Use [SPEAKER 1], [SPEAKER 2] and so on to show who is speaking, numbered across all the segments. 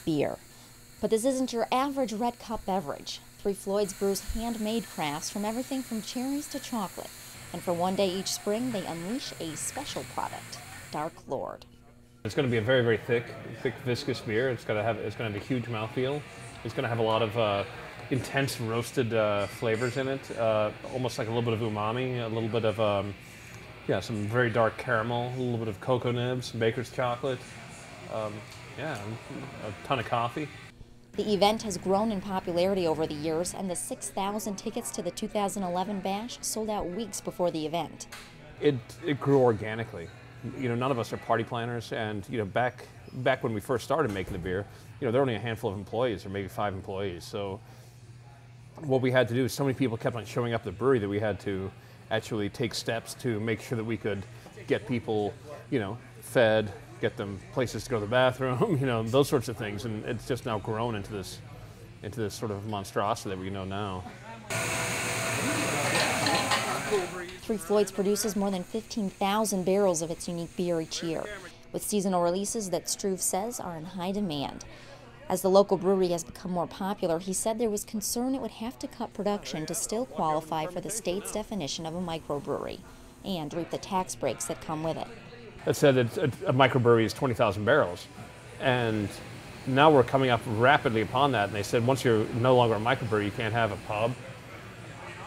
[SPEAKER 1] beer. But this isn't your average red cup beverage. Three Floyds brews handmade crafts from everything from cherries to chocolate. And for one day each spring, they unleash a special product, Dark Lord.
[SPEAKER 2] It's going to be a very, very thick, viscous beer. It's going to have a huge mouthfeel. It's going to have a lot of intense roasted flavors in it, almost like a little bit of umami, a little bit of some very dark caramel, a little bit of cocoa nibs, baker's chocolate, a ton of coffee.
[SPEAKER 1] The event has grown in popularity over the years, and the 6,000 tickets to the 2011 bash sold out weeks before the event.
[SPEAKER 2] It grew organically. You know, none of us are party planners, and you know, back when we first started making the beer, you know, there were only a handful of employees, or maybe 5 employees. So what we had to do is so many people kept on showing up at the brewery that we had to actually take steps to make sure that we could get people, you know, fed, get them places to go to the bathroom, you know, those sorts of things. And it's just now grown into this sort of monstrosity that we know now.
[SPEAKER 1] Three Floyds produces more than 15,000 barrels of its unique beer each year, with seasonal releases that Struve says are in high demand. As the local brewery has become more popular, he said there was concern it would have to cut production to still qualify for the state's definition of a microbrewery and reap the tax breaks that come with it.
[SPEAKER 2] It said that a microbrewery is 20,000 barrels, and now we're coming up rapidly upon that, and they said once you're no longer a microbrewery, you can't have a pub,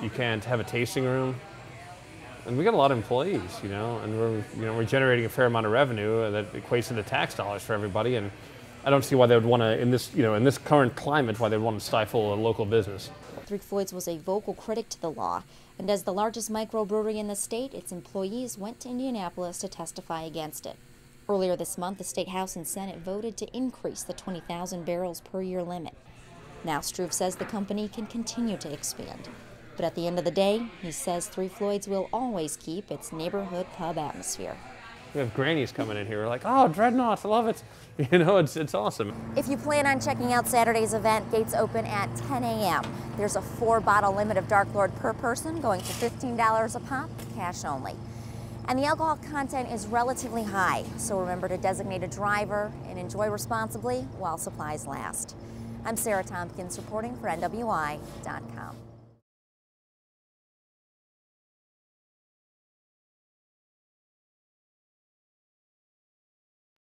[SPEAKER 2] you can't have a tasting room. And we got a lot of employees, you know, and we're generating a fair amount of revenue that equates into tax dollars for everybody. And I don't see why they would want to, in this current climate, why they would want to stifle a local business.
[SPEAKER 1] Three Floyds was a vocal critic to the law, and as the largest microbrewery in the state, its employees went to Indianapolis to testify against it. Earlier this month, the State House and Senate voted to increase the 20,000 barrels per year limit. Now Struve says the company can continue to expand. But at the end of the day, he says Three Floyds will always keep its neighborhood pub atmosphere.
[SPEAKER 2] We have grannies coming in here. We're like, oh, Dreadnought, I love it. You know, it's awesome.
[SPEAKER 1] If you plan on checking out Saturday's event, gates open at 10 a.m. There's a 4-bottle limit of Dark Lord per person, going to $15 a pop, cash only. And the alcohol content is relatively high, so remember to designate a driver and enjoy responsibly while supplies last. I'm Sarah Tompkins reporting for NWI.com.